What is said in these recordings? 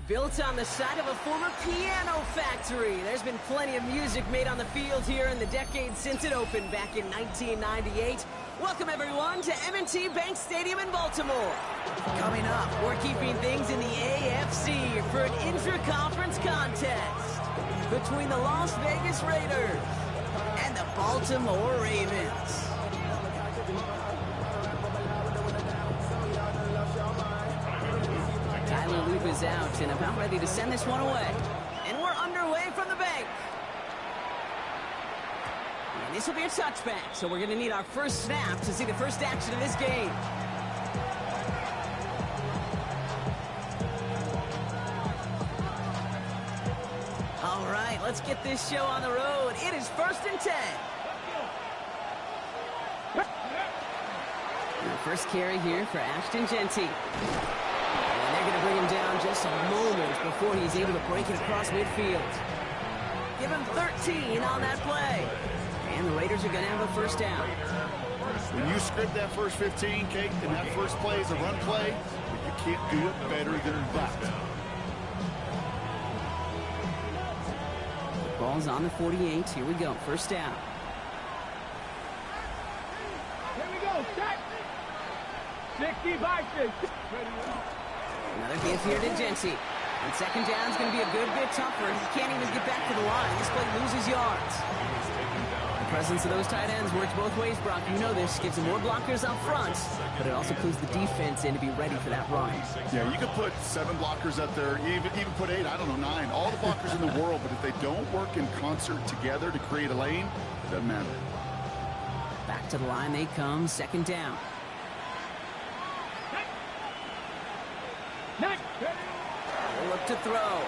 Built on the site of a former piano factory, there's been plenty of music made on the field here in the decades since it opened back in 1998. Welcome, everyone, to M&T Bank Stadium in Baltimore. Coming up, we're keeping things in the AFC for an intra-conference contest between the Las Vegas Raiders and the Baltimore Ravens. Tyler Loop is out and about ready to send this one away. And we're underway from the bank. And this will be a touchback, so we're going to need our first snap to see the first action of this game. All right, let's get this show on the road. It is 1st and 10. And the first carry here for Ashton Jeanty. They're going to bring him down just a moment before he's able to break it across midfield. Give him 13 on that play. And the Raiders are going to have a first down. When you script that first 15, Kate, and that first play is a run play, you can't do it better than that. The ball's on the 48. Here we go. First down. Here we go. Set. 60 by 60. Another give here to Jeanty. And second down is going to be a good bit tougher. He can't even get back to the line. This play loses yards. The presence of those tight ends works both ways, Brock. You know this. Gives them more blockers up front, but it also clues the defense in to be ready for that run. Yeah, you could put 7 blockers up there, even put 8, I don't know, 9. All the blockers in the world, but if they don't work in concert together to create a lane, it doesn't matter. Back to the line they come. Second down. Look to throw.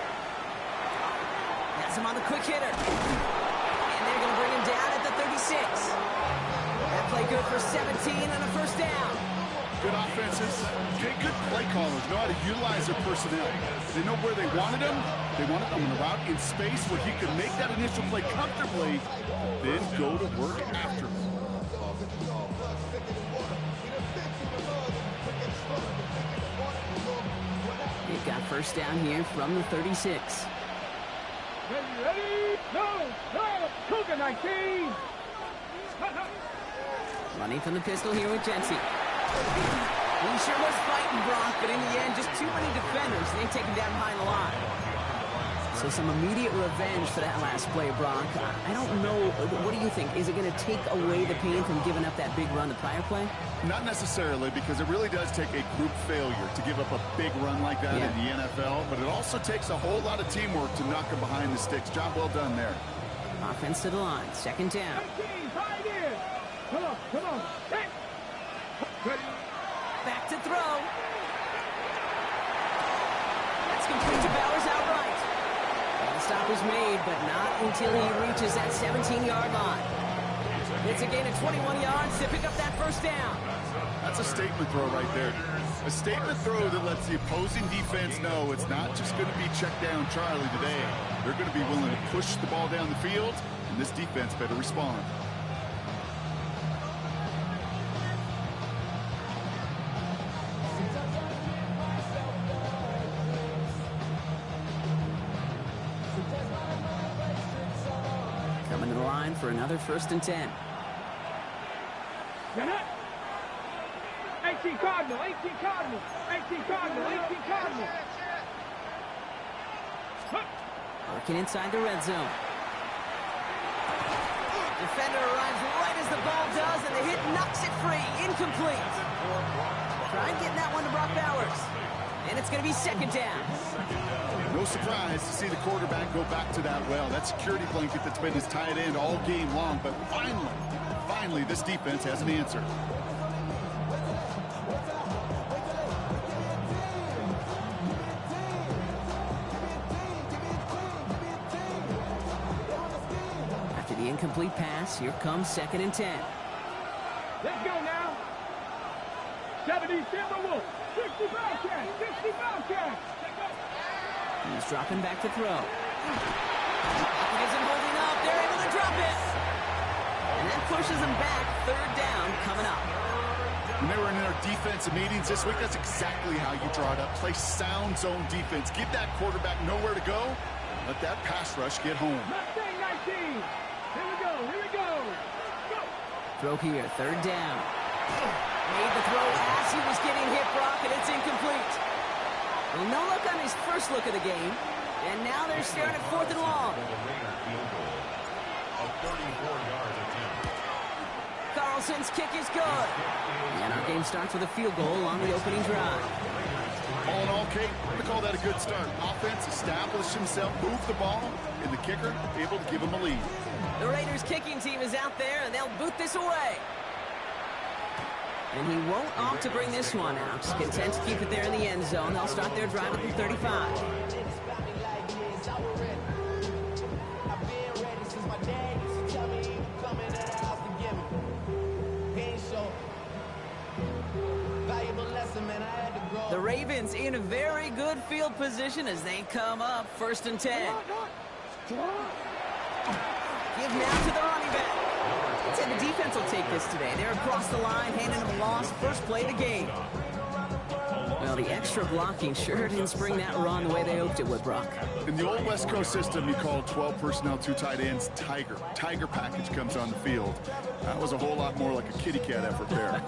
Has him on the quick hitter. And they're going to bring him down at the 36. That play good for 17 and a first down. Good offenses. Good play callers know how to utilize their personnel. They know where they wanted them. They wanted them on a route in space where he could make that initial play comfortably, then go to work after. They've got first down here from the 36. Ready? No! Cougar 19! Running from the pistol here with Jeanty. He sure was fighting, Brock, but in the end, just too many defenders. They take him down behind the line. So some immediate revenge for that last play, Brock. I don't know. What do you think? Is it going to take away the pain from giving up that big run the prior play? Not necessarily, because it really does take a group failure to give up a big run like that in the NFL, but it also takes a whole lot of teamwork to knock him behind the sticks. Job well done there. Offense to the line. Second down. 19, right in. Come on. Hey. Back to throw. That's complete to Bowers outright. And the stop is made, but not until he reaches that 17-yard line. It's a gain of 21 yards to pick up that first down. That's a statement throw right there. A statement throw that lets the opposing defense know it's not just going to be check down Charlie today. They're going to be willing to push the ball down the field, and this defense better respond. Coming to the line for another 1st and 10. 18 Cardinal. Working inside the red zone. Defender arrives right as the ball does, and the hit knocks it free. Incomplete. Tried getting that one to Brock Bowers. And it's going to be second down. No surprise to see the quarterback go back to that well. That security blanket that's been his tight end all game long, but finally, this defense has an answer. After the incomplete pass, here comes 2nd and 10. Let's go now. 70 Timberwolves. 60 Bobcats. He's dropping back to throw. He isn't holding up. They're able to drop it. And that pushes him back. 3rd down coming up. When they were in their defensive meetings this week, that's exactly how you draw it up. Play sound zone defense. Give that quarterback nowhere to go. Let that pass rush get home. Mustang 19. Here we go. Here we go. Go. Throw here, third down. Made the throw as he was getting hit, Brock, and it's incomplete. Well, no look on his first look of the game. And now they're staring at 4th and long. Carlson's kick is good. And our game starts with a field goal on the opening drive. All in all, Kate, I'm going to call that a good start. Offense established himself, moved the ball, and the kicker able to give him a lead. The Raiders kicking team is out there, and they'll boot this away. And he won't opt to bring this one out. Content to keep it there in the end zone. They'll start their drive at the 35. The Ravens in a very good field position as they come up 1st and 10. Give now to the running back. I'd say the defense will take this today. They're across the line, handing them a loss. First play of the game. Well, the extra blocking sure didn't spring that run the way they hoped it would, Brock. In the old West Coast system, you called 12 personnel, 2 tight ends, Tiger. Tiger package comes on the field. That was a whole lot more like a kitty cat effort there.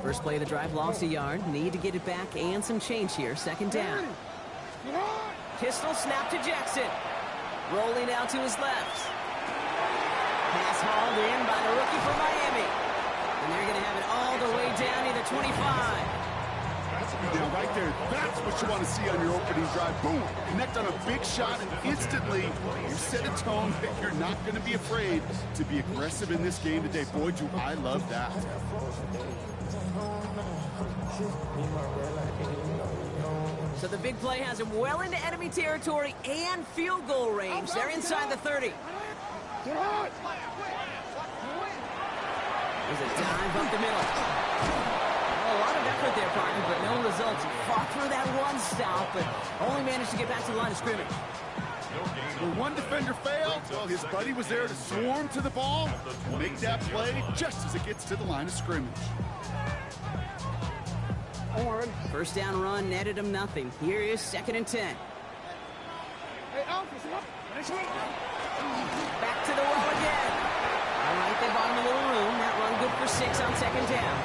First play of the drive, lost a yard. Need to get it back and some change here. 2nd down. Pistol snap to Jackson. Rolling out to his left. Pass hauled in by the rookie from Miami. And they're going to have it all the way down near the 25. Now, right there, that's what you want to see on your opening drive. Boom! Connect on a big shot, and instantly you set a tone that you're not going to be afraid to be aggressive in this game today. Boy, do I love that. So the big play has him well into enemy territory and field goal range. They're inside the 30. There's a dive up the middle. A lot of effort there, partner, but no results. He fought through that run stop, but only managed to get back to the line of scrimmage. When one defender failed, well, his buddy was there to swarm to the ball and make that play just as it gets to the line of scrimmage. First down run netted him nothing. Here is 2nd and 10. Back to the well again. All right, they bought him a little room. That run good for 6 on 2nd down.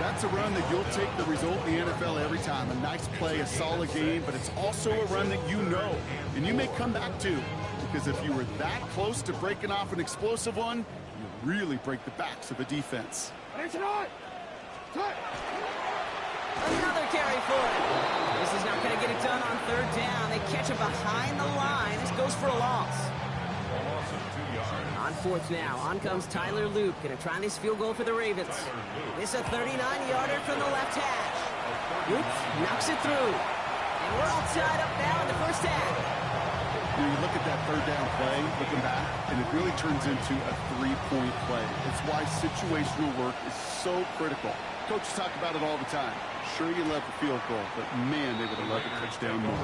That's a run that you'll take the result in the NFL every time. A nice play, a solid game, but it's also a run that you know and you may come back to, because if you were that close to breaking off an explosive one, you really break the backs of a defense. Another carry for him. This is not going to get it done on 3rd down. They catch him behind the line. This goes for a loss. On 4th now, on comes Tyler Luke. Going to try this field goal for the Ravens. This is a 39-yarder from the left hash. Luke knocks it through. And we're all tied up now in the first half. You look at that 3rd down play, looking back, and it really turns into a 3-point play. It's why situational work is so critical. Coaches talk about it all the time. Sure, you love the field goal, but man, they would have loved a touchdown more.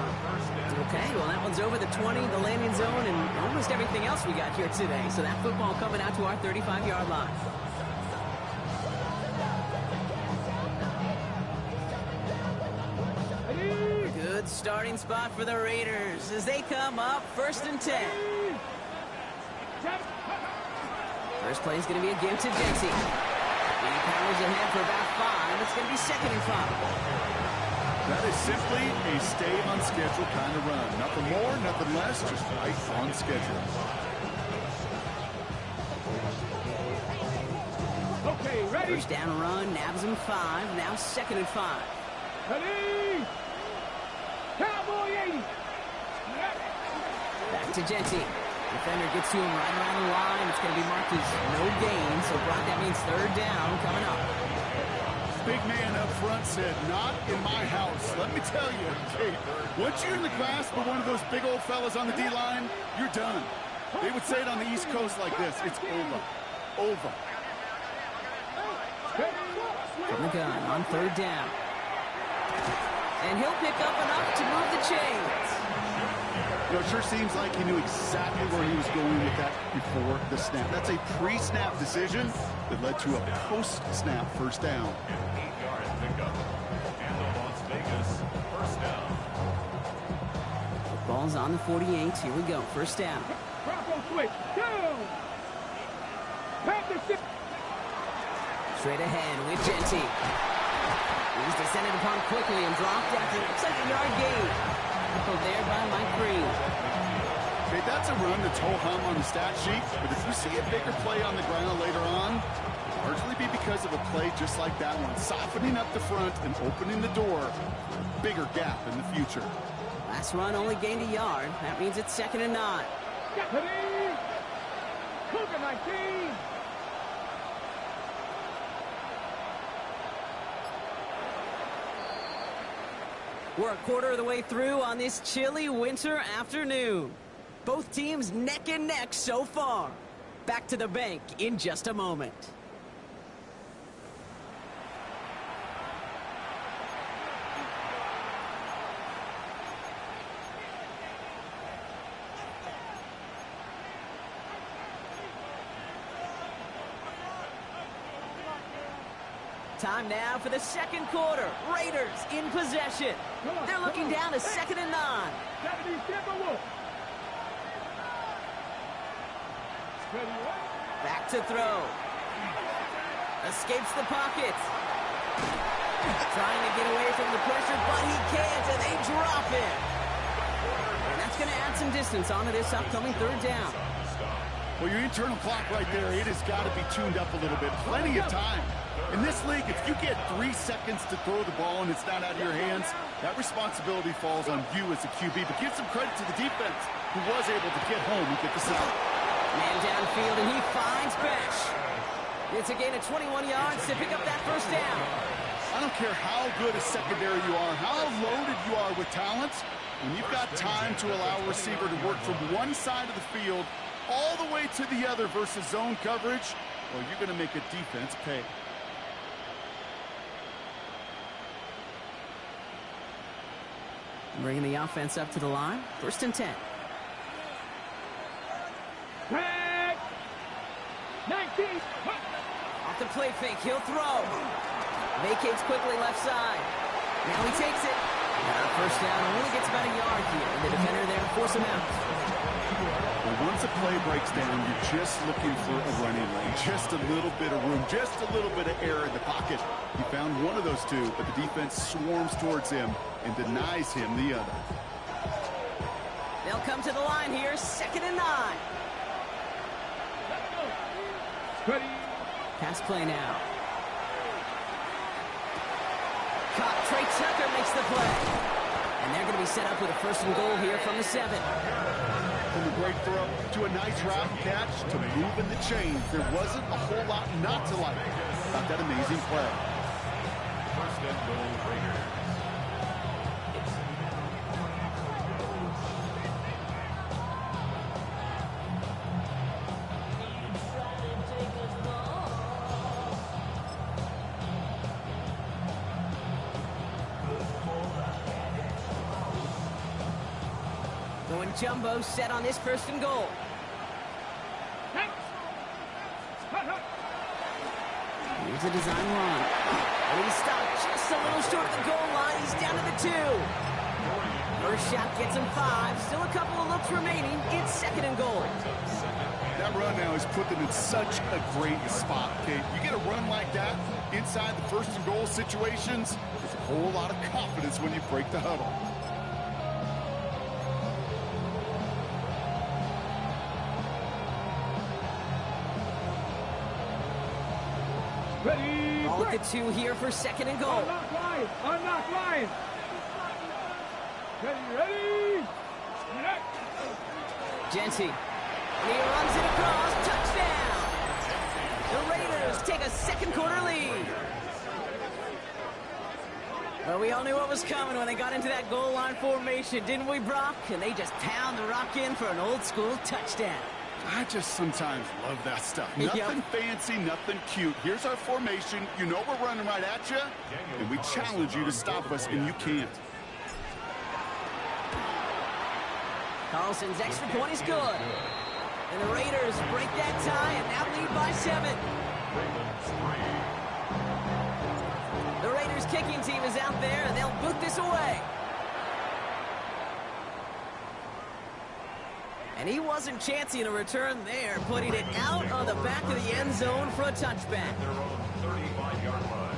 Okay, well, that one's over the 20, the landing zone, and almost everything else we got here today. So that football coming out to our 35-yard line. Good starting spot for the Raiders as they come up 1st and 10. First play is going to be a give to Jesse. He powers ahead for about 5. It's going to be 2nd and 5. That is simply a stay on schedule kind of run. Nothing more, nothing less, just right on schedule. Okay, ready? First down run, nabs him 5. Now 2nd and 5. Ready? Cowboy 80. Back to Jesse. Defender gets to him right around the line. It's going to be marked as no gain. So, Brock, that means 3rd down coming up. Big man up front said, not in my house. Let me tell you, Kate, once you're in the grasp of one of those big old fellas on the D-line, you're done. They would say it on the East Coast like this. It's over. Over. From the gun on 3rd down. And he'll pick up enough to move the chains. You know, it sure seems like he knew exactly where he was going with that before the snap. That's a pre-snap decision that led to a post-snap first down. An 8-yard pickup. And the Las Vegas first down. Ball's on the 48. Here we go. First down. Bronco switch. Down. Panther six. Straight ahead with Genty. He's descended upon quickly and dropped after it looks like a yard gain. Tackled there by Mike Green. Okay, that's a run that's ho-hum on the stat sheet, but if you see a bigger play on the ground later on, it'll largely be because of a play just like that one, softening up the front and opening the door for a bigger gap in the future. Last run only gained a yard. That means it's 2nd and 9. Deputy. Cougar 19. We're a quarter of the way through on this chilly winter afternoon. Both teams neck and neck so far. Back to the bank in just a moment. Time now for the second quarter. Raiders in possession. They're looking down to 2nd and 9. Deputy Timberwolf. Ready, right? Back to throw. Escapes the pocket. Trying to get away from the pressure, but he can't, and they drop it. And that's going to add some distance onto this upcoming 3rd down. Well, your internal clock right there, it has got to be tuned up a little bit. Plenty of time. In this league, if you get 3 seconds to throw the ball and it's not out of your hands, that responsibility falls on you as a QB. But give some credit to the defense who was able to get home and get this out. Man downfield, and he finds Besh. It's a gain of 21 yards to pick up that first down. I don't care how good a secondary you are, how loaded you are with talent, when you've got time to allow a receiver to work from one side of the field all the way to the other versus zone coverage, well, you're going to make a defense pay. Bringing the offense up to the line. 1st and 10. Tag. 19. Off the play fake, he'll throw. Vacates quickly left side. Now he takes it. First down, only gets about a yard here. And the defender there to force him out. Well, once a play breaks down, you're just looking for a running lane. Just a little bit of room, just a little bit of air in the pocket. He found one of those two, but the defense swarms towards him and denies him the other. They'll come to the line here, 2nd and 9. Ready. Pass play now. Caught. Trey Tucker makes the play. And they're going to be set up with a 1st and goal here from the 7. From a great throw to a nice route and catch to moving the chains. There wasn't a whole lot not to like about that amazing play. 1st and goal, Raiders. Going jumbo set on this 1st and goal. Here's a design run. And he's stopped just a little short of the goal line. He's down to the 2. First shot gets him 5. Still a couple of looks remaining. It's 2nd and goal. That run now is put them in such a great spot, okay? You get a run like that inside the 1st and goal situations, there's a whole lot of confidence when you break the huddle. Ready. Ball at the 2 here for 2nd and goal. Unlock line. Unlock line. Ready. Genty. And he runs it across. Touchdown. The Raiders take a 2nd quarter lead. Well, we all knew what was coming when they got into that goal line formation, didn't we, Brock? And they just pound the rock in for an old school touchdown. I just sometimes love that stuff. Yep. Nothing fancy, nothing cute. Here's our formation. You know we're running right at you, and we challenge you to stop us, and you can't. Carlson's extra point is good. And the Raiders break that tie and now lead by 7. The Raiders kicking team is out there, and they'll boot this away. And he wasn't chancing a return there, putting it out on the back of the end zone for a touchback. Their own 35-yard line.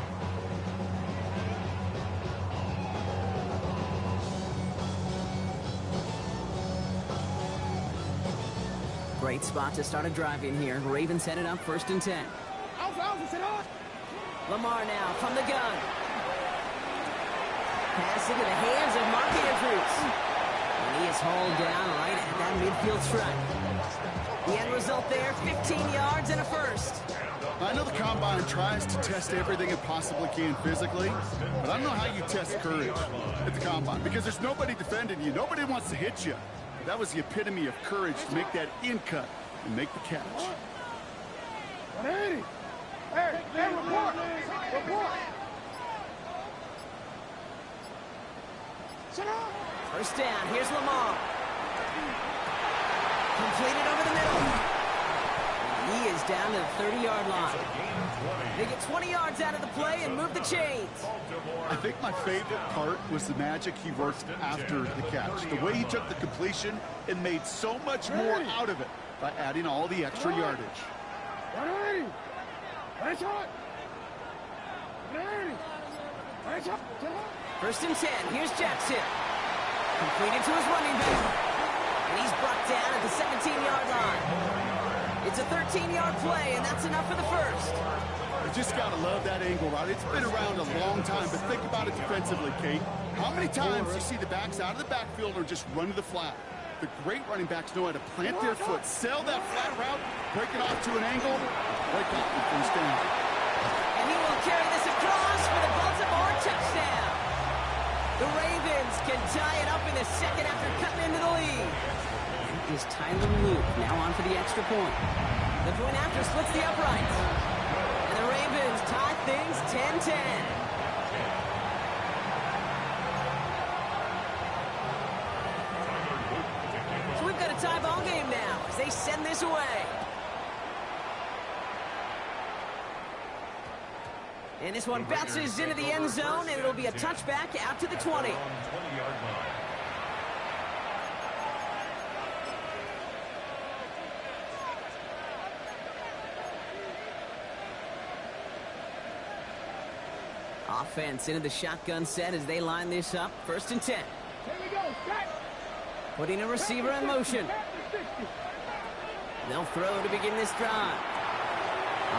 Great spot to start a drive in here. Ravens headed up 1st and 10. Lamar now from the gun. Pass into the hands of Mark Andrews. And he is hauled down right at that midfield stripe. The end result there, 15 yards and a first. I know the Combine tries to test everything it possibly can physically, but I don't know how you test courage at the Combine because there's nobody defending you. Nobody wants to hit you. That was the epitome of courage to make that in cut and make the catch. Hey, report! First down, here's Lamar. Completed over the middle. He is down to the 30-yard line. They get 20 yards out of the play and move the chains. I think my favorite part was the magic he worked after the catch. The way he took the completion and made so much more out of it by adding all the extra yardage. First and 10, here's Jackson. Completed to his running back. And he's brought down at the 17-yard line. It's a 13-yard play, and that's enough for the first. You just got to love that angle route. It's been around a long time, but think about it defensively, Kate. How many times do you see the backs out of the backfield or just run to the flat? The great running backs know how to plant their foot, sail that flat route, break it off to an angle, break off and first down. And he will carry this across for the Baltimore touchdown. The Ravens can tie it up in the second after cutting into the lead. Is Tyler Luke now on for the extra point. The point after splits the uprights. And the Ravens tie things 10-10. So we've got a tie ball game now as they send this away. And this one bounces into the end zone, and it'll be a touchback out to the 20. 20-yard line. Offense into the shotgun set as they line this up. 1st and 10. Here we go, set. Putting a receiver in motion. They'll throw to begin this drive.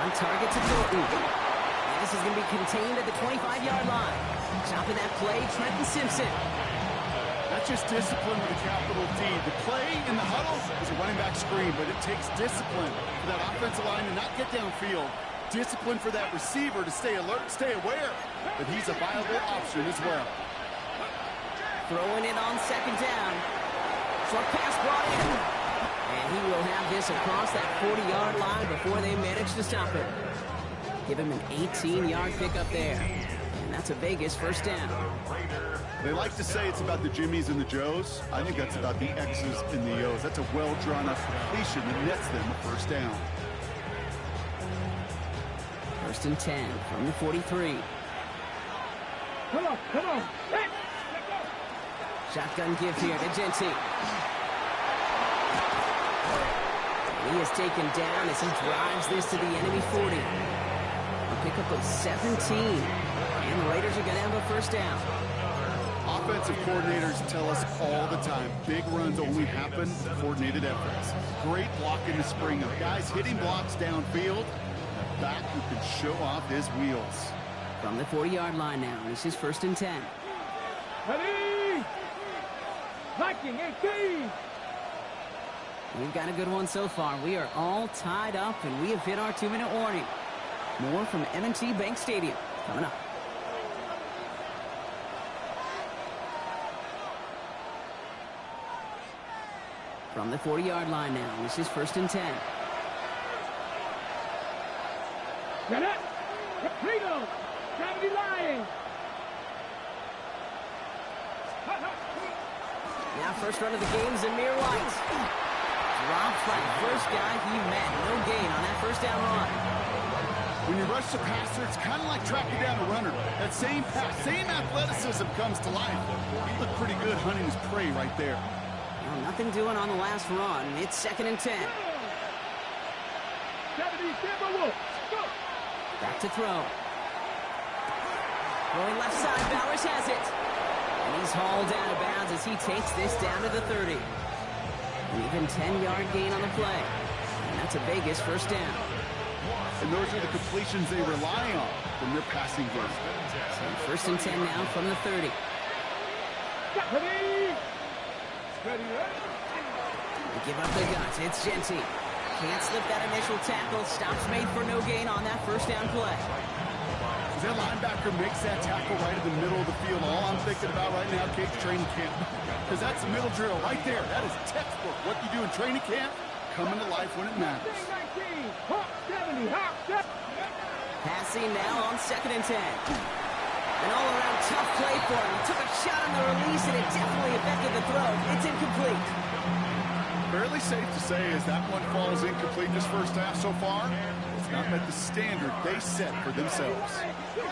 On target to Thornton. And this is going to be contained at the 25-yard line. Chopping that play, Trenton Simpson. That's just discipline with a capital D. The play in the huddle is a running back screen, but it takes discipline for that offensive line to not get downfield. Discipline for that receiver to stay alert, stay aware that he's a viable option as well. Throwing it on 2nd down. Short pass brought in. And he will have this across that 40-yard line before they manage to stop it. Give him an 18-yard pickup there. And that's a Vegas first down. They like to say it's about the Jimmies and the Joes. I think that's about the X's and the O's. That's a well-drawn-up completion that nets them a first down. 1st and 10 from the 43. Come on. Set. Shotgun give here to Genty. He is taken down as he drives this to the enemy 40. A pickup of 17. And the Raiders are going to have a first down. Offensive coordinators tell us all the time, big runs only happen with coordinated efforts. Great block in the spring of guys hitting blocks downfield. A back who can show off his wheels. From the 40-yard line now, this is 1st and 10. Ready. Viking 18. We've got a good one so far. We are all tied up, and we have hit our 2-minute warning. More from M&T Bank Stadium coming up. From the 40-yard line now, this is 1st and 10. Get it. Freedom. Gravity lying. Now first run of the game is Amir White. Drops by the first guy he met. No gain on that first down run. When you rush the passer, it's kind of like tracking down a runner. That same pass, same athleticism comes to life. He looked pretty good hunting his prey right there. Well, nothing doing on the last run. It's 2nd and 10. Back to throw. Going left side, Bowers has it. And he's hauled out of bounds as he takes this down to the 30. An even 10-yard gain on the play. And that's a Vegas first down. And those are the completions they rely on from their passing game. So first and 10 now from the 30. They give up the guts. It's Genty. Can't slip that initial tackle. Stops made for no gain on that first down play. As that linebacker makes that tackle right in the middle of the field, all I'm thinking about right now, Kate's training camp. Because that's the middle drill right there. That is textbook. What you do in training camp, coming to life when it matters. Passing now on 2nd and 10. An all-around tough play for him. He took a shot on the release, and it definitely affected the throw. It's incomplete. Fairly safe to say as that one falls incomplete this first half so far, it's not met the standard they set for themselves.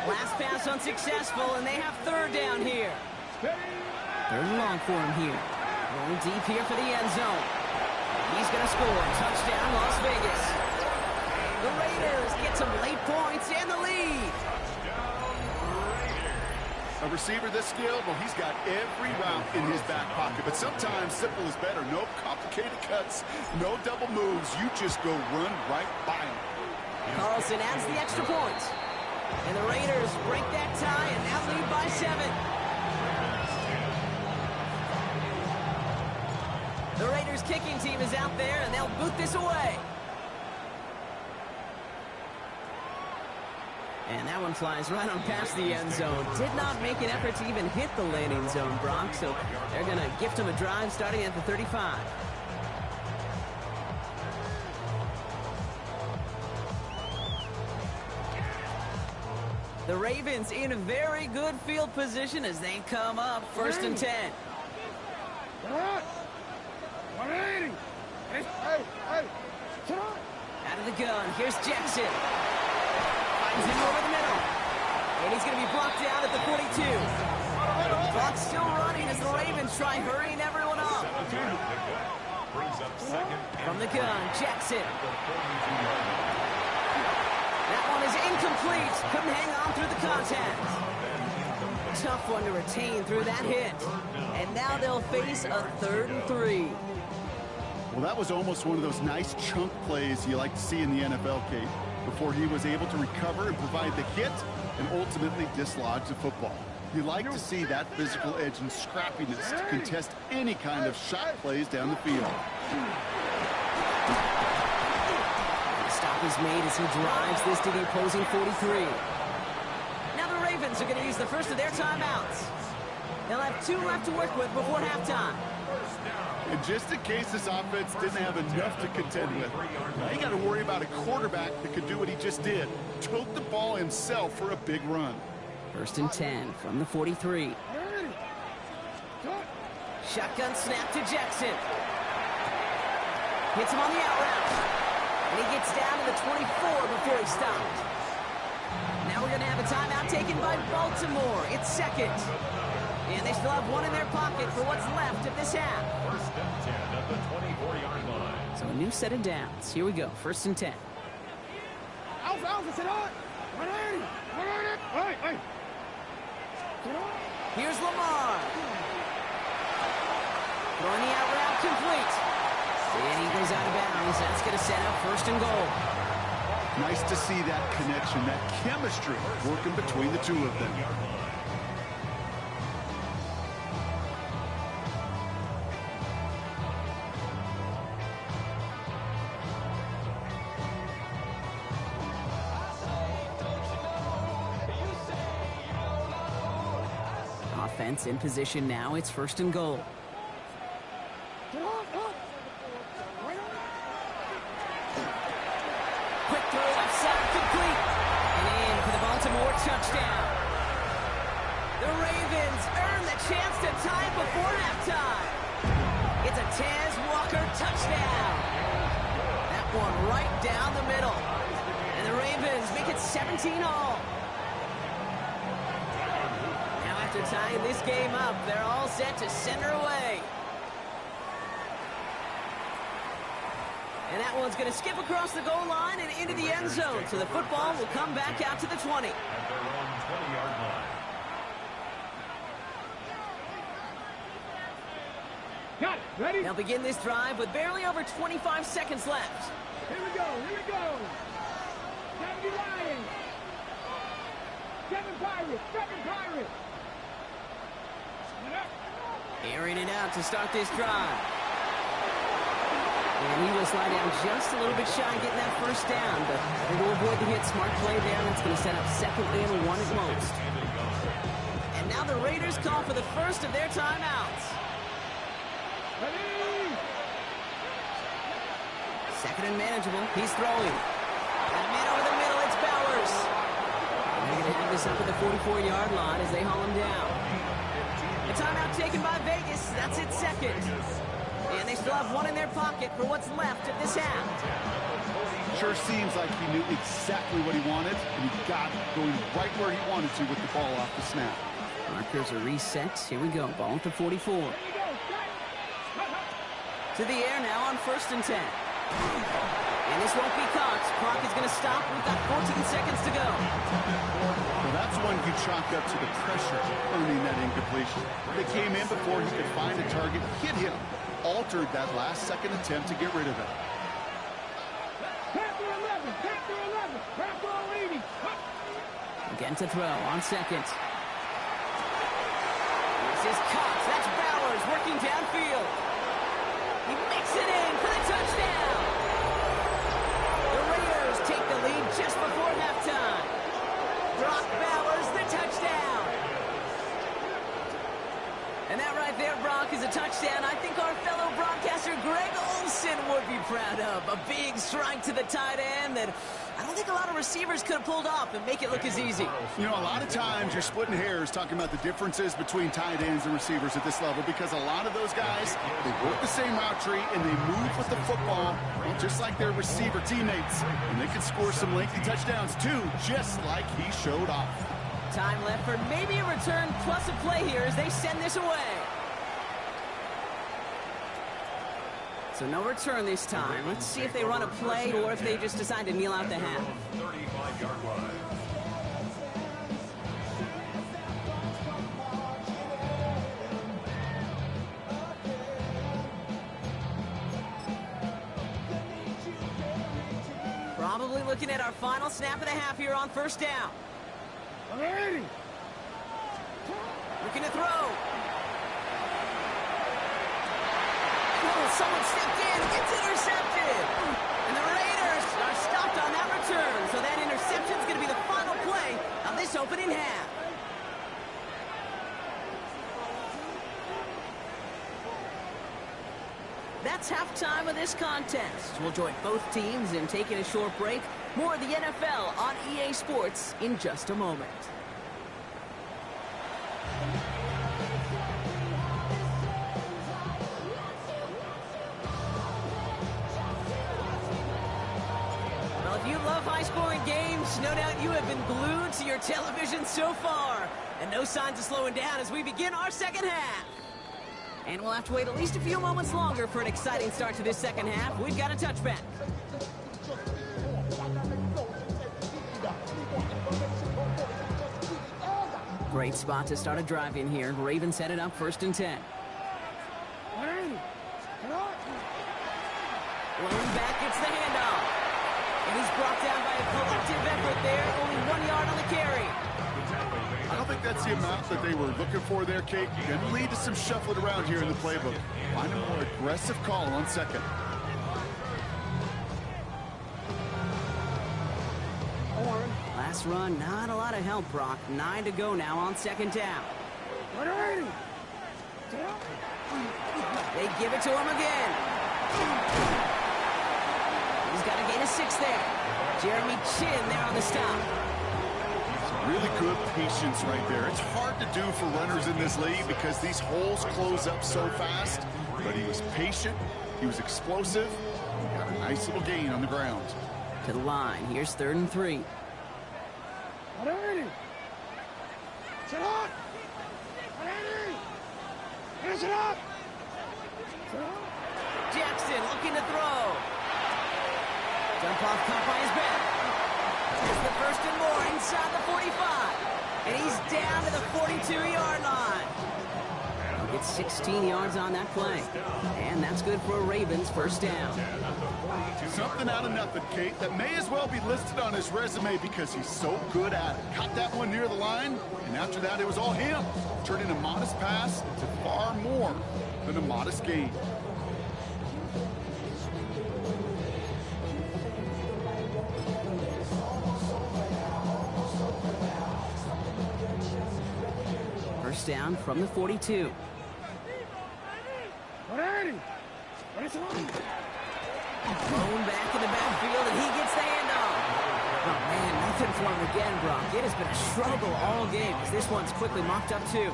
Last pass unsuccessful, and they have 3rd down here. 3rd and long for him here. Going deep here for the end zone. He's going to score. Touchdown, Las Vegas. The Raiders get some late points and the lead. A receiver this skilled, well, he's got every route in his back pocket. But sometimes simple is better. No complicated cuts, no double moves. You just go run right by him. Carlson adds the extra point. And the Raiders break that tie and now lead by 7. The Raiders kicking team is out there, and they'll boot this away. And that one flies right on past the end zone. Did not make an effort to even hit the landing zone, Brock, so they're going to gift him a drive starting at the 35. The Ravens in a very good field position as they come up 1st and 10. Out of the gun, here's Jackson. Finds him over the middle. And he's going to be blocked down at the 42. Clock still running as the Ravens try hurrying everyone up. From the gun, Jackson. That one is incomplete. Couldn't hang on through the contact. Tough one to retain through that hit. And now they'll face a 3rd and 3. Well, that was almost one of those nice chunk plays you like to see in the NFL, Kate, before he was able to recover and provide the hit and ultimately dislodge the football. You like to see that physical edge and scrappiness to contest any kind of shot plays down the field. The stop is made as he drives this to the opposing 43. Now the Ravens are going to use the first of their timeouts. They'll have 2 left to work with before halftime. And just in case this offense didn't have enough to contend with, now you got to worry about a quarterback that could do what he just did. Tote the ball himself for a big run. 1st and 10 from the 43. Shotgun snap to Jackson. Hits him on the out route. And he gets down to the 24 before he stopped. Now we're going to have a timeout taken by Baltimore. It's 2nd. And they still have 1 in their pocket for what's left of this half. 1st and 10 at the 24-yard line. So a new set of downs. Here we go. 1st and 10. Here's Lamar. Throwing the out route complete. And he goes out of bounds. That's going to set up 1st and goal. Nice to see that connection, that chemistry working between the two of them. Offense in position now. It's 1st and goal. Quick throw left side complete. And in for the Baltimore touchdown. The Ravens earn the chance to tie it before halftime. Tez Walker, touchdown. That one right down the middle. And the Ravens make it 17 all. Now after tying this game up, they're all set to send her away. And that one's going to skip across the goal line and into the end zone. So the football will come back out to the 20. At their own 20-yard line. Got it. Ready? They'll begin this drive with barely over 25 seconds left. Here we go. Here we go. 70 Lions. 7 Pirates. 7 Pirates. Split up. Airing it out to start this drive. And he will slide down just a little bit shy getting that first down, but they will avoid the hit. Smart play there. That's going to set up second and 1 at most. And now the Raiders call for the first of their timeouts. Ready? Second and manageable. He's throwing. And man over the middle, it's Bowers. And they're going to have this up at the 44-yard line as they haul him down. A timeout taken by Vegas. That's its second. And they still have one in their pocket for what's left of this half. Sure seems like he knew exactly what he wanted, and he got going right where he wanted to with the ball off the snap. Markers are reset. Here we go. Ball to 44. Here we go. To the air now on 1st and 10. And this won't be caught. Clock is going to stop. We've got 14 seconds to go. Well, that's one you chalk up to the pressure earning that incompletion. They came in before he could find a target, hit him, altered that last second attempt to get rid of it. Panther 11. Panther 11. Panther 80. Again to throw on second. This is Cox. That's Bowers working downfield. He makes it in for the touchdown. The Raiders take the lead just before halftime. Brock Bowers, the touchdown. And that right there, Brock, is a touchdown I think our fellow broadcaster Greg Olsen would be proud of. A big strike to the tight end that I don't think a lot of receivers could have pulled off and make it look as easy. You know, a lot of times you're splitting hairs talking about the differences between tight ends and receivers at this level because a lot of those guys, they work the same route tree and they move with the football just like their receiver teammates. And they can score some lengthy touchdowns too, just like he showed off. Time left for maybe a return plus a play here as they send this away. So no return this time. Let's see if they run a play or if they just decide to kneel out the half. 35-yard line. Probably looking at our final snap of the half here on 1st down. Ready? Looking to throw. Oh, someone stepped in. It's intercepted. And the Raiders are stopped on that return. So that interception is going to be the final play of this opening half. That's halftime of this contest. We'll join both teams in taking a short break. More of the NFL on EA Sports in just a moment. Well, if you love high-scoring games, no doubt you have been glued to your television so far. And no signs of slowing down as we begin our second half. And we'll have to wait at least a few moments longer for an exciting start to this second half. We've got a touchback. Great spot to start a drive in here. Ravens set it up 1st and 10. Blown back, it's the handoff. And he's brought down by a collective effort there. Only 1 yard on the carry. I don't think that's the amount that they were looking for there, Kate. Going to lead to some shuffling around here in the playbook. Find a more aggressive call on second. Last run, not a lot of help, Brock. 9 to go now on 2nd down. They give it to him again. He's got to gain a 6 there. Jeremy Chin there on the stop. Really good patience right there. It's hard to do for runners in this league because these holes close up so fast. but he was patient, he was explosive, he got a nice little gain on the ground. To the line. Here's 3rd and 3. Ready. Sit up. Ready. Finish it up. Jackson looking to throw. Jump off caught by his back. It's the 1st and more inside the 45. And he's down to the 42-yard line. He'll get 16 yards on that play. And that's good for a Ravens 1st down. Something out of nothing, Kate, that may as well be listed on his resume because he's so good at it. Caught that one near the line, and after that it was all him. Turning a modest pass into far more than a modest gain. First down from the 42. Ready. Thrown back in the backfield, and he gets the handoff. Oh, man, nothing for him again, Brock. It has been a struggle all game as this one's quickly mocked up, too.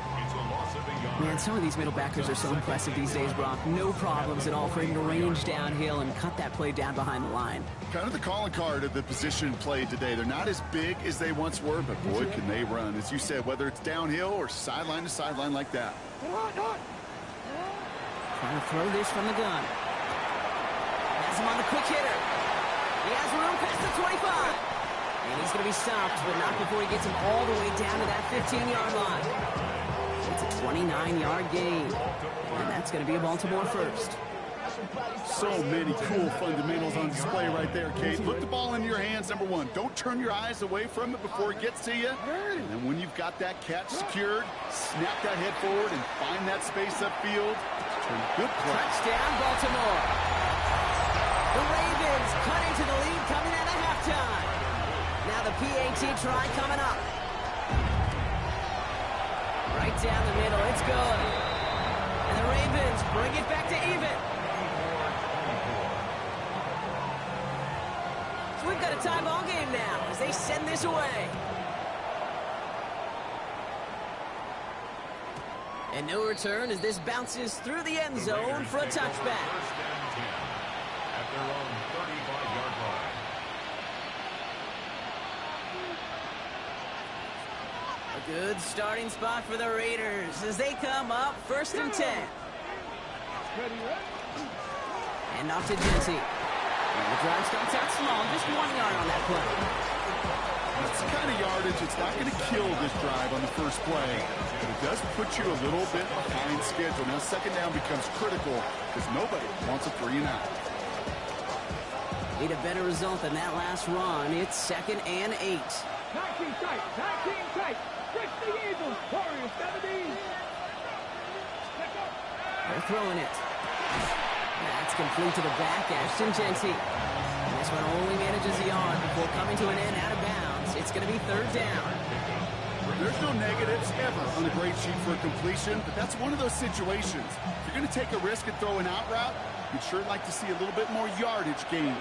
Man, some of these middle backers are so impressive these days, Brock. No problems at all for him to range downhill and cut that play down behind the line. Kind of the calling card of the position played today. They're not as big as they once were, but boy, can they run. As you said, whether it's downhill or sideline to sideline like that. Trying to throw this from the gun. Has him on the quick hitter. He has room past the 25. And he's going to be stopped, but not before he gets him all the way down to that 15-yard line. It's a 29-yard gain. And that's going to be a Baltimore 1st. So many cool fundamentals on display right there, Kate. Put the ball in your hands, number one. Don't turn your eyes away from it before it gets to you. And then when you've got that catch secured, snap that head forward and find that space upfield. Good play. Touchdown, Baltimore. The Ravens cut into the lead coming out of halftime. Now the PAT try coming up. Right down the middle. It's good. And the Ravens bring it back to even. So we've got a tie ball game now as they send this away. And no return as this bounces through the end zone for a touchback. At their own 35-yard line. A good starting spot for the Raiders as they come up 1st and 10. And off to Jesse. And the drive starts out small, just 1 yard on that play. That's the kind of yardage it's not going to kill this drive on the first play, but it does put you a little bit behind schedule. Now 2nd down becomes critical because nobody wants a 3 and out. Need a better result than that last run. It's 2nd and 8. 19 tight. 19 tight. Fix the Eagles. Warriors 17. They're throwing it. That's complete to the back, Ashton Jesse. And this one only manages a yard before coming to an end out of bounds. It's going to be 3rd down. There's no negatives ever on a grade sheet for a completion, but that's one of those situations. If you're going to take a risk and throw an out route, you'd sure like to see a little bit more yardage gained.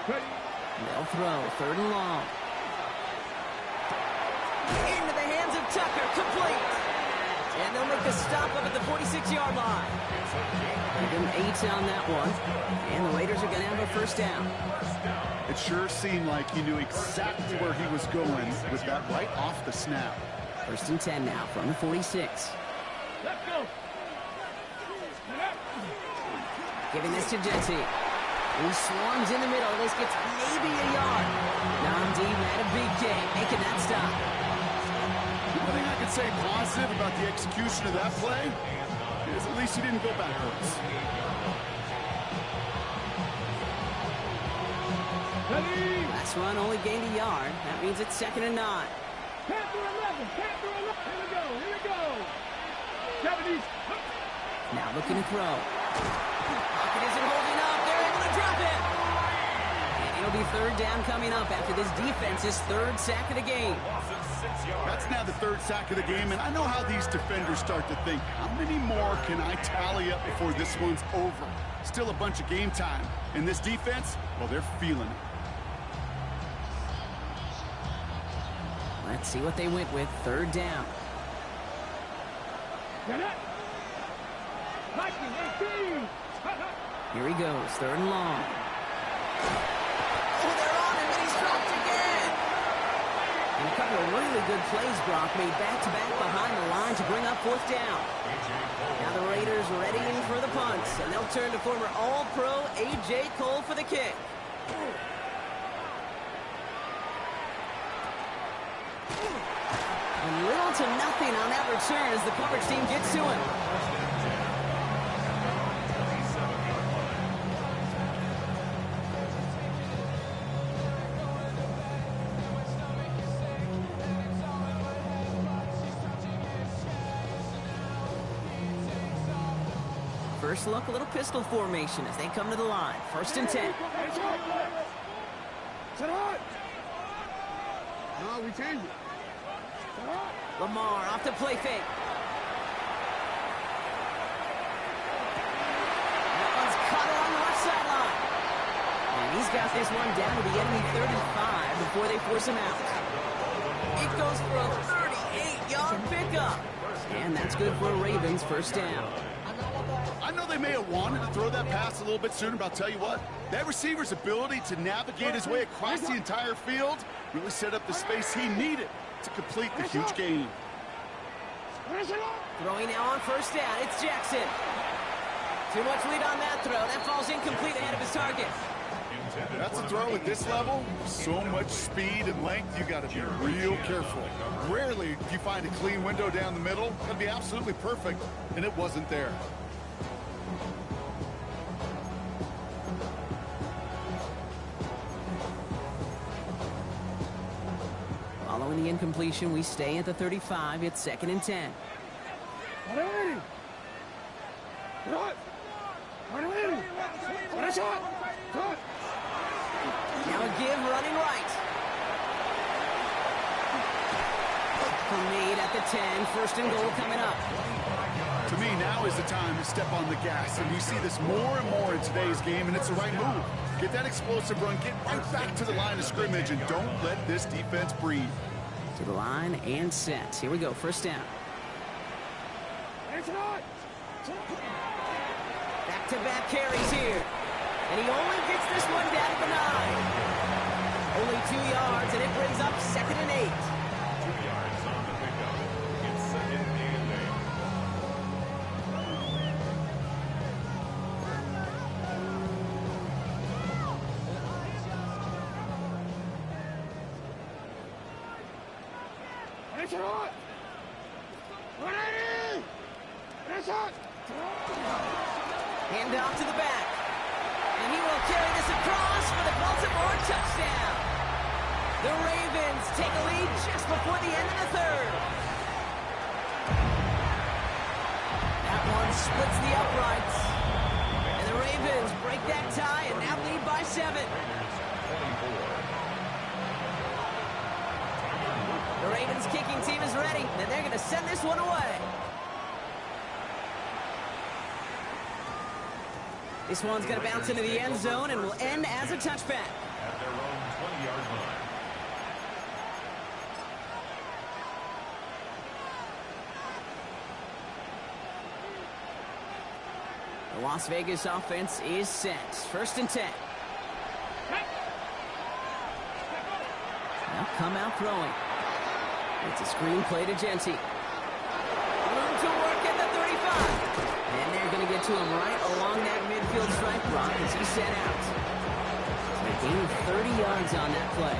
They'll throw 3rd and long. Into the hands of Tucker, complete. And they'll make the stop up at the 46-yard line. Give them 8 on that one. And the Raiders are going to have a 1st down. It sure seemed like he knew exactly where he was going with that right off the snap. 1st and 10 now from the 46. Let's go. Giving this to Jesse. He swarms in the middle. This gets maybe a yard. Namdi had a big day, making that stop. The only thing I can say positive about the execution of that play is at least he didn't go backwards. Last run only gained a yard. That means it's 2nd and 9. Panther 11. Panther 11. Here we go. Here we go. 70s. Now looking to throw. Pocket isn't holding up. They're able to drop it. And it'll be 3rd down coming up after this defense's 3rd sack of the game. That's now the 3rd sack of the game, and I know how these defenders start to think, how many more can I tally up before this one's over? Still a bunch of game time. And this defense, well, they're feeling it. Let's see what they went with. 3rd down. Get it. Viking 18. Here he goes, 3rd and long. Oh, they're on him, and he's dropped again. And a couple of really good plays, Brock, made back-to-back behind the line to bring up 4th down. Now the Raiders readying for the punts, and they'll turn to former All-Pro A.J. Cole for the kick. And little to nothing on that return as the coverage team gets to him. First look, a little pistol formation as they come to the line. 1st and 10. Set up. No, we change it. Set up. Lamar off the play fake. That one's caught along the left sideline. And he's got this one down to the enemy 3rd and 5 before they force him out. It goes for a 38-yard pickup. And that's good for a Ravens 1st down. I know they may have wanted to throw that pass a little bit sooner, but I'll tell you what, that receiver's ability to navigate his way across the entire field really set up the space he needed to complete the huge gain. Throwing now on 1st down, it's Jackson. Too much lead on that throw. That falls incomplete ahead of his target. That's a throw at this level. So much speed and length, you got to be real careful. Rarely do you find a clean window down the middle. That'd be absolutely perfect, and it wasn't there. Following the incompletion, we stay at the 35. It's 2nd and 10. Now a give running right. Made at the 10. 1st and goal coming up. To me, now is the time to step on the gas, and you see this more and more in today's game, and it's the right move. Get that explosive run, get right back to the line of scrimmage, and don't let this defense breathe. To the line and set. Here we go, 1st down. Back-to-back carries here. And he only gets this one down at the 9. Only 2 yards, and it brings up 2nd and 8. 2 yards on the pickup. It's 2nd and 8. Hand off to the back. And he will carry this across for the Baltimore touchdown. The Ravens take a lead just before the end of the 3rd. That one splits the uprights. And the Ravens break that tie and now lead by 7. The Ravens kicking team is ready, and they're going to send this one away. This one's going to bounce into the end zone and will end as a touchback. At their own 20-yard line. The Las Vegas offense is set. 1st and 10. Now come out throwing. It's a screen play to Genty. Room to work at the 35. And they're going to get to him right along that midfield strike block as he set out. So they gained 30 yards on that play.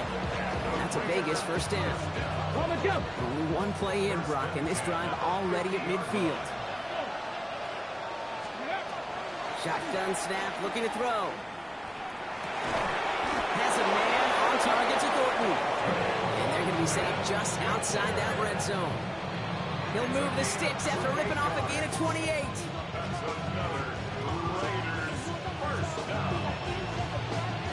And that's a Vegas 1st down. Only one play in, Brock, and this drive already at midfield. Shotgun snap, looking to throw. Has a man on target to Thornton. And they're going to be set up just outside that red zone. He'll move the sticks after ripping off a gain of 28. That's another Raiders 1st down.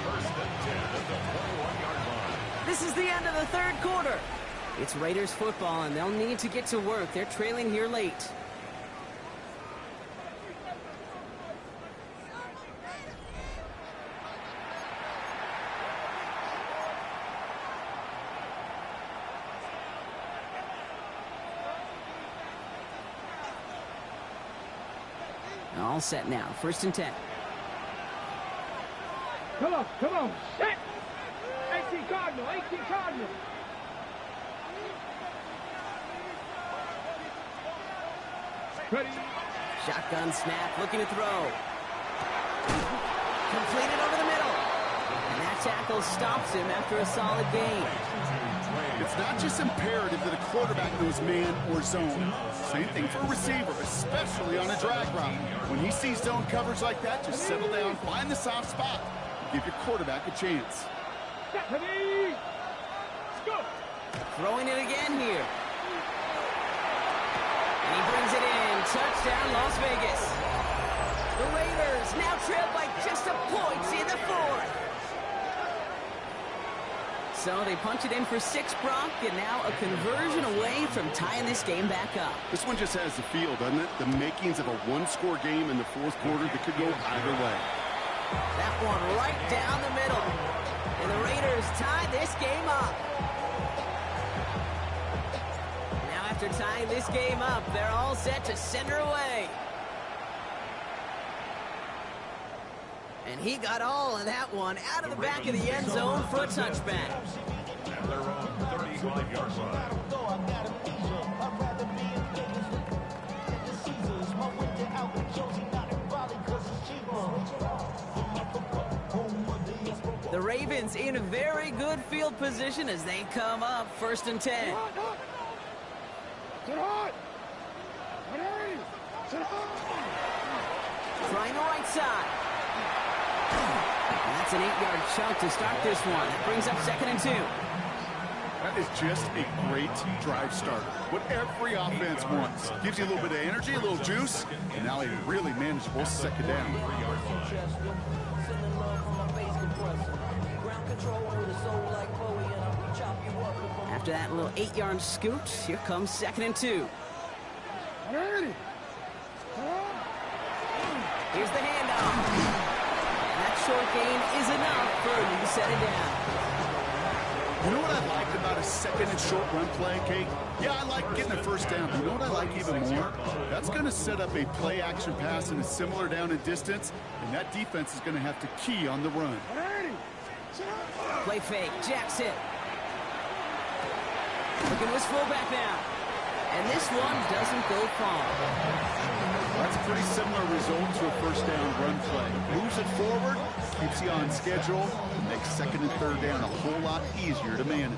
1st and 10 at the 21-yard line. This is the end of the 3rd quarter. It's Raiders football, and they'll need to get to work. They're trailing here late. All set now. 1st and 10. Come on, come on. Set. 18 Cardinal, 18 Cardinal. Ready. Shotgun snap, looking to throw. Completed over the middle. And that tackle stops him after a solid gain. It's not just imperative that a quarterback knows man or zone. Same thing for a receiver, especially on a drag route. When he sees zone coverage like that, just settle down, find the soft spot, and give your quarterback a chance. Ready. Go. Throwing it again here. And he brings it in. Touchdown, Las Vegas. The Raiders now trail by just a point in the 4th. So they punch it in for 6, Brock, and now a conversion away from tying this game back up. This one just has the feel, doesn't it? The makings of a one-score game in the 4th quarter that could go either way. That one right down the middle. And the Raiders tie this game up. Now after tying this game up, they're all set to send her away. And he got all of that one out of the back of the end zone for a touchback. At their own 35-yard line. The Ravens in very good field position as they come up 1st and 10. Sit hard. Ready. Sit hard. Trying the right side. And that's an 8-yard chunk to start this one. That brings up 2nd and 2. That is just a great drive starter. What every offense wants. Gives you a little bit of energy, a little juice, and now a really manageable 2nd down. After that little 8-yard scoot, here comes 2nd and 2. Ready. Here's the handoff. And that short gain is enough for him to set it down. You know what I like about a 2nd and short run play, Kate? Yeah, I like getting a 1st down. You know what I like even more? That's going to set up a play-action pass in a similar down and distance, and that defense is going to have to key on the run. Play fake, Jackson. Looking to his fullback now. And this one doesn't go far. That's a pretty similar result to a 1st down run play. Moves it forward, keeps you on schedule, and makes 2nd and 3rd down a whole lot easier to manage.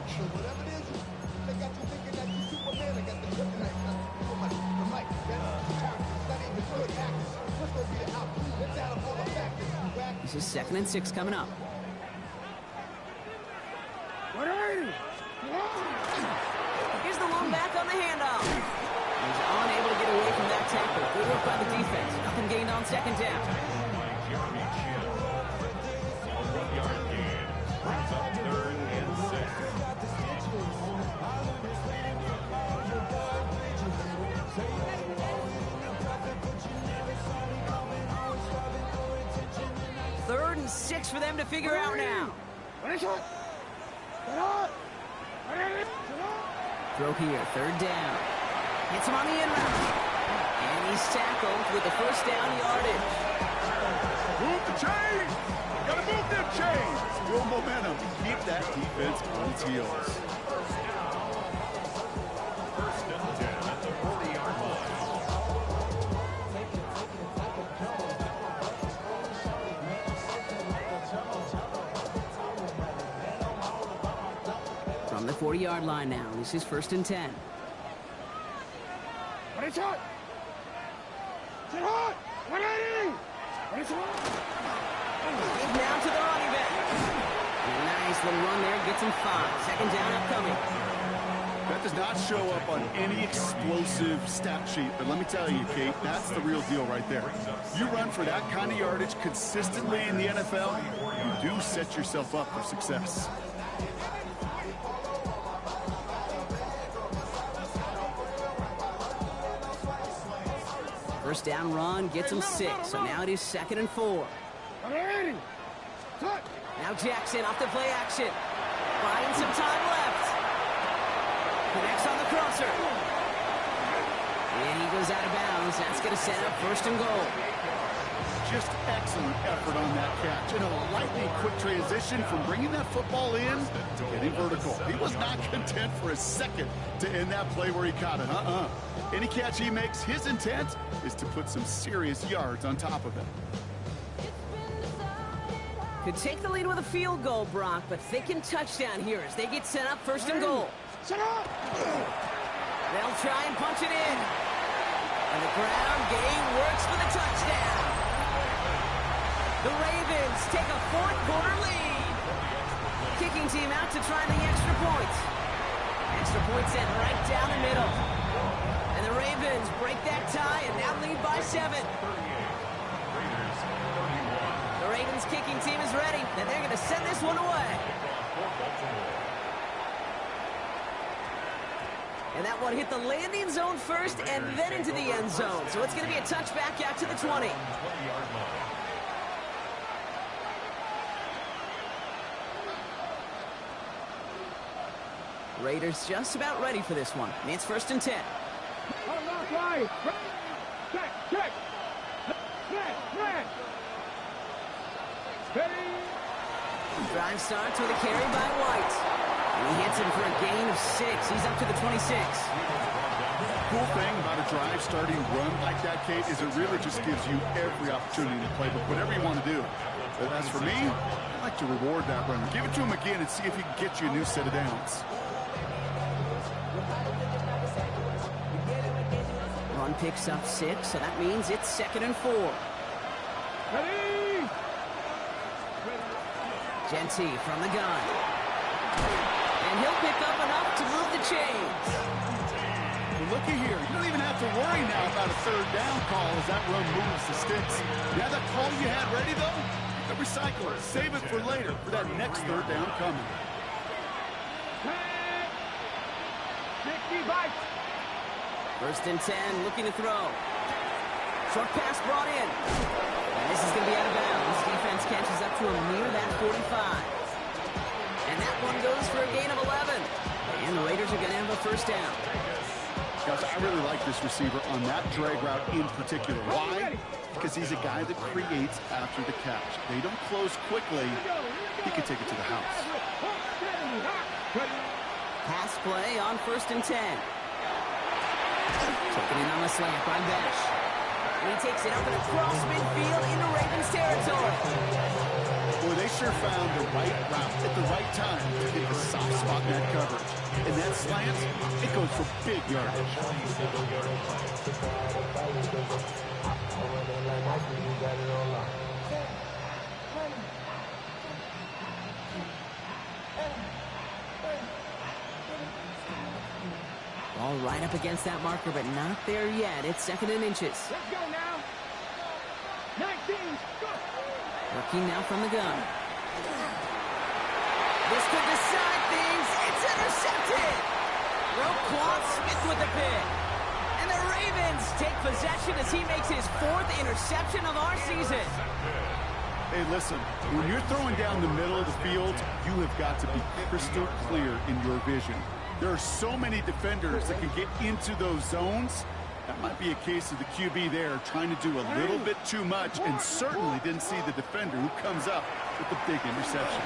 This is 2nd and 6 coming up. Here's the one back on the handoff. He's unable to get away from that tackle. Good work by the defense. Nothing gained on 2nd down. Third and 6 for them to figure out now. Throw here, 3rd down. Hits him on the in route. And he's tackled with the 1st down yardage. Move the chains! Gotta move them chains! Build momentum. Keep that defense on its heels. 1st and 10 at the 40-yard line. From the 40-yard line now, this is 1st and 10. Get Now to the running back. And a nice little run there, gets him 5. 2nd down upcoming. That does not show up on any explosive stat sheet, but let me tell you, Kate, that's the real deal right there. You run for that kind of yardage consistently in the NFL, you do set yourself up for success. First down run gets him 6, so now it is 2nd and 4. Now Jackson off the play action. Buying some time left. Connects on the crosser. And he goes goes out of bounds. That's going to set up first and goal. Just excellent effort on that catch. And a lightning quick transition from bringing that football in to getting vertical. He was not content for a second to end that play where he caught it. Any catch he makes, his intent is to put some serious yards on top of it. Could take the lead with a field goal, Brock, but thinking touchdown here as they get set up first and goal. Set up! They'll try and punch it in. And the ground game works for the touchdown. The Ravens take a fourth-quarter lead. Kicking team out to try the extra point. Extra point sent right down the middle. And the Ravens break that tie and now lead by 7. The Ravens kicking team is ready, and they're going to send this one away. And that one hit the landing zone first and then into the end zone. So it's going to be a touchback out to the 20. Raiders just about ready for this one. And it's first and 10. Right. Check, check. Drive starts with a carry by White. And he hits him for a gain of 6. He's up to the 26. Cool thing about a drive starting run like that, Kate, is it really just gives you every opportunity to play with whatever you want to do. But as for me, I like to reward that runner. Give it to him again and see if he can get you a new set of downs. Run picks up 6, so that means it's 2nd and 4. Ready! Genty from the gun. And he'll pick up enough to move the chains. Well, looky here. You don't even have to worry now about a third down call as that run moves the sticks. You have that call you had ready, though? The recycle it. Save it for later for that next third down coming. 65. First and 10, looking to throw. Short pass brought in. And this is going to be out of bounds. Defense catches up to him near that 45. And that one goes for a gain of 11. And the Raiders are going to have a first down. Guys, I really like this receiver on that drag route in particular. Why? Because he's a guy that creates after the catch. They don't close quickly. He can take it to the house. Pass play on first and 10. Taking in on the slant by Besh. And he takes it up and across midfield into Ravens territory. Boy, they sure found the right route at the right time to hit the soft spot in that coverage. And that slant, it goes for big yardage. Ball right up against that marker, but not there yet. It's 2nd and inches. Let's go now. 19. Go. Working now from the gun. This could decide things. It's intercepted. Roquan Smith with the pick. And the Ravens take possession as he makes his 4th interception of our season. Hey, listen, when you're throwing down the middle of the field, you have got to be crystal clear in your vision. There are so many defenders that can get into those zones. That might be a case of the QB there trying to do a little bit too much and certainly didn't see the defender who comes up with the big interception.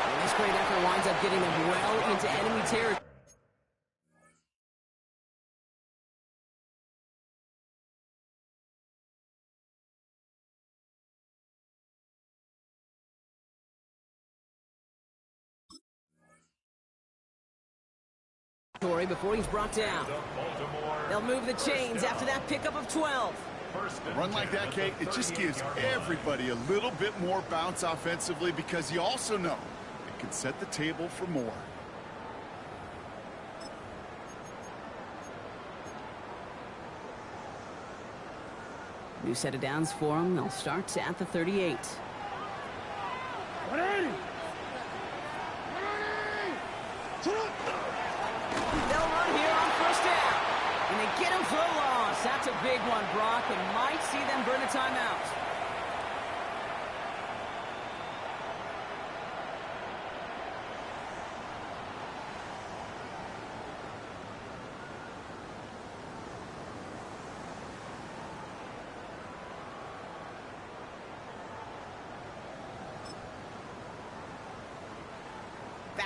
And this great effort winds up getting them well into enemy territory. Before he's brought down. They'll move the chains after that pickup of 12. A run like that, Kate, it just gives everybody a little bit more bounce offensively because you also know it can set the table for more. New set of downs for them. They'll start at the 38. 180. They'll run here on first down. And they get him for a loss. That's a big one, Brock, and might see them burn a timeout.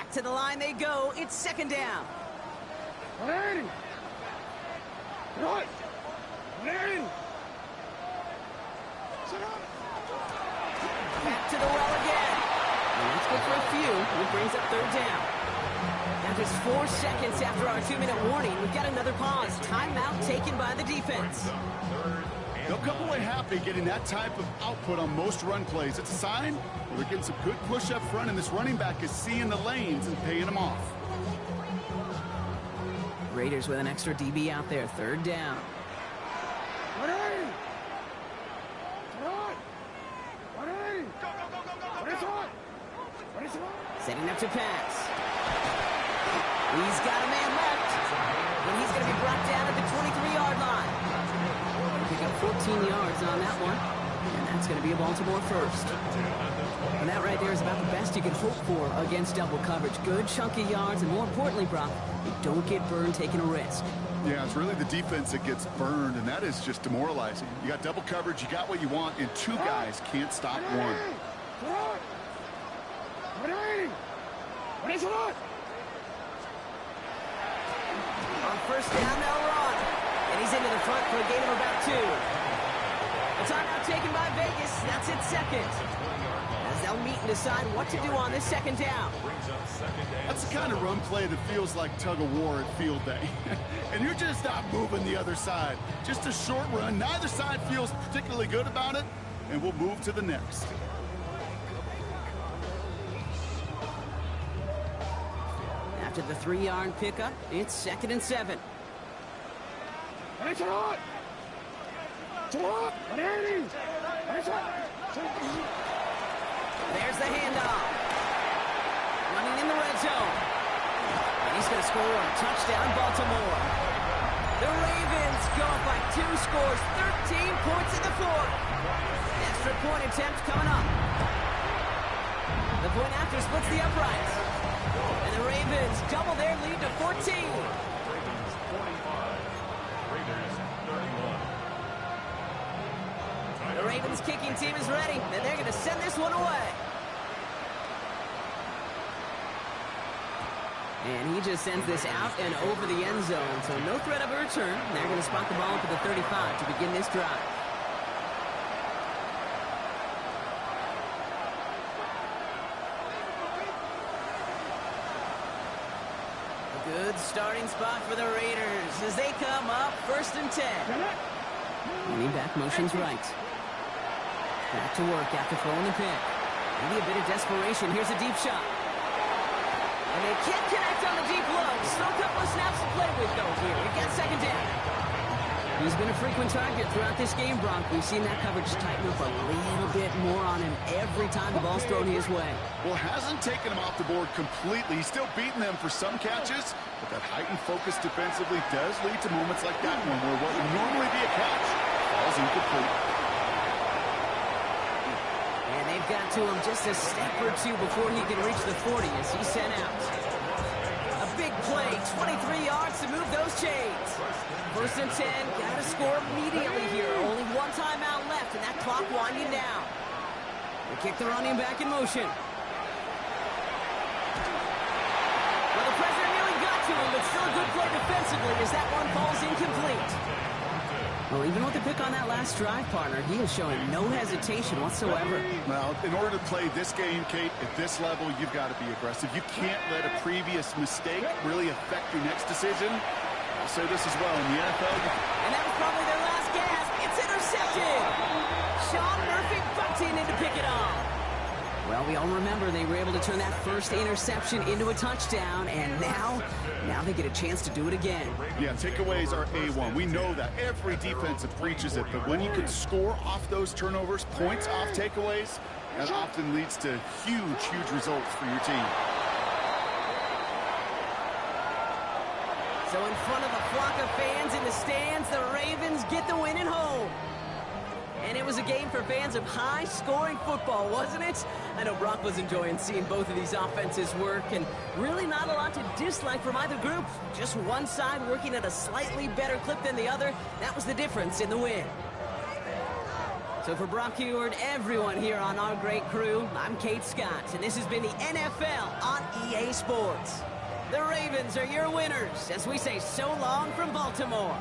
Back to the line they go. It's second down. Ready. Right. Ready. Back to the well again. And that's good for a few. It brings up third down. Now just 4 seconds after our 2-minute warning, we've got another pause. Timeout taken by the defense. They'll come away happy getting that type of output on most run plays. It's a sign well, they're getting some good push up front, and this running back is seeing the lanes and paying them off. Raiders with an extra DB out there. Third down. Ready. Right. Ready. Ready. Ready. Setting up to pass. He's got a man left. And he's going to be brought down at the 23-yard line. Pick up 14 yards on that one. And that's going to be a Baltimore first. And that right there is about the best you can hope for against double coverage. Good chunky yards, and more importantly, Brock, you don't get burned taking a risk. Yeah, it's really the defense that gets burned, and that is just demoralizing. You got double coverage, you got what you want, and two guys can't stop one. On first down, they'll run. And he's into the front for a gain of about 2. A timeout taken by Vegas. That's its second. As they'll meet and decide what to do on this second down. That's the kind of run play that feels like tug of war at field day. And you're just not moving the other side. Just a short run. Neither side feels particularly good about it. And we'll move to the next. After the 3-yard pickup, it's 2nd and 7. There's the handoff. Running in the red zone. And he's going to score a touchdown, Baltimore. The Ravens go up by 2 scores, 13 points in the fourth. Extra point attempt coming up. The point after splits the uprights. And the Ravens double their lead to 14. Ravens 45. Raiders 31. The Ravens kicking team is ready, and they're going to send this one away. And he just sends this out and over the end zone, so no threat of a return. They're going to spot the ball up at the 35 to begin this drive. A good starting spot for the Raiders as they come up 1st and 10. Leaning back motions right. Back to work after throwing the pick. Maybe a bit of desperation. Here's a deep shot. And they can't connect on the deep low. Still a couple of snaps to play with, though, here. We get second down. He's been a frequent target throughout this game, Brock. We've seen that coverage tighten up a little bit more on him every time the ball's thrown his way. Well, hasn't taken him off the board completely. He's still beating them for some catches, but that heightened focus defensively does lead to moments like that one where what would normally be a catch falls incomplete. And they've got to him just a step or 2 before he can reach the 40 as he's sent out. A big play, 23 yards to move those chains. 1st and 10, got to score immediately here. Only 1 timeout left, and that clock winding down. They kick the running back in motion. Well, the pressure nearly got to him, but still a good play defensively as that one falls incomplete. Well, even with the pick on that last drive, partner, he is showing no hesitation whatsoever. Well, in order to play this game, Kate, at this level, you've got to be aggressive. You can't let a previous mistake really affect your next decision. I'll say this as well, in the NFL. And that was probably their last gasp. It's intercepted. Sean Murphy bunting in to pick it off. Well, we all remember they were able to turn that first interception into a touchdown, and now they get a chance to do it again. Yeah, takeaways are A1. We know that every defense preaches it, but when you can score off those turnovers, points off takeaways, that often leads to huge results for your team. So in front of a flock of fans in the stands, the Ravens get the win at home. And it was a game for fans of high-scoring football, wasn't it? I know Brock was enjoying seeing both of these offenses work, and really not a lot to dislike from either group. Just one side working at a slightly better clip than the other. That was the difference in the win. So for Brock Ewart, everyone here on our great crew, I'm Kate Scott, and this has been the NFL on EA Sports. The Ravens are your winners as we say so long from Baltimore.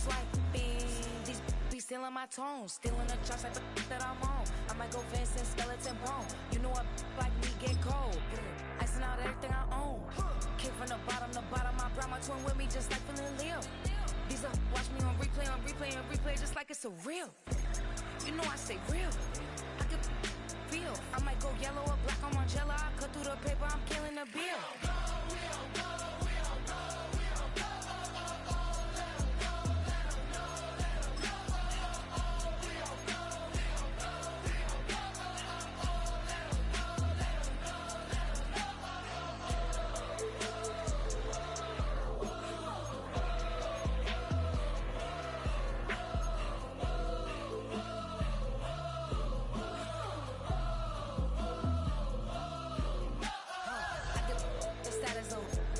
just like these be stealing my tone, stealing the tracks like the that I'm on. I might go Vince and skeleton bone. You know what like me get cold. Icing out everything I own. Kick from the bottom to bottom. I brought my twin with me just like feeling Leo. These are watch me on replay, and replay just like it's a real. You know I stay real. I can feel. I might go yellow or black on my jello. I cut through the paper, I'm killing the bill.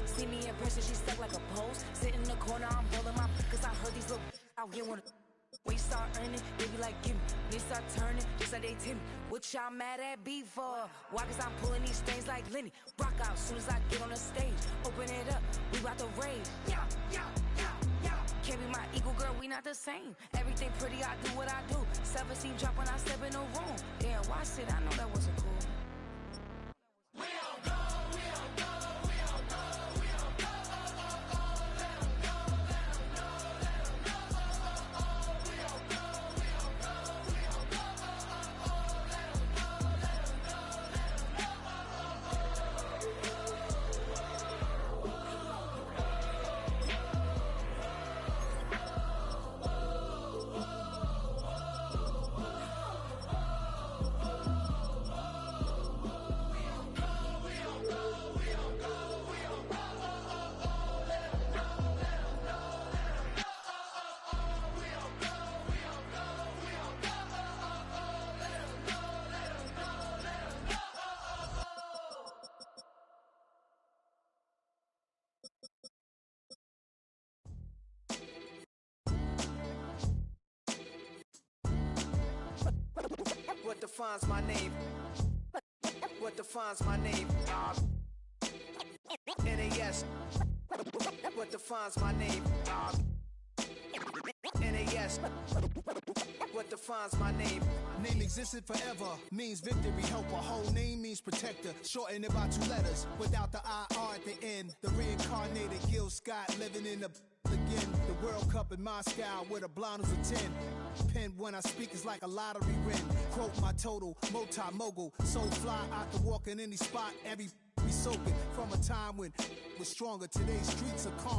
See me in person, she stuck like a post. Sit in the corner, I'm rolling my cause I heard these little out here wanna. When you start earning, they be like, gimme. When you start turning, just like they Timmy. What y'all mad at me for? Why? Cause I'm pulling these strings like Lenny. Rock out soon as I get on the stage. Open it up, we about to rage. Yeah. Can't be my equal, girl, we not the same. Everything pretty, I do what I do. Self-esteem drop when I step in the room. Damn, watch it, I know that wasn't cool. What defines my name? What defines my name? NAS. What defines my name? NAS. What defines my name? Name existed forever, means victory, helper. Whole name means protector, shortened it by 2 letters, without the IR at the end. The reincarnated Gil Scott, living in the again. The World Cup in Moscow, where the blind was a 10. Pen when I speak is like a lottery win. Quote my total, multi-mogul, so fly I can walk in any spot, every be soaking. From a time when was stronger, today's streets are calm.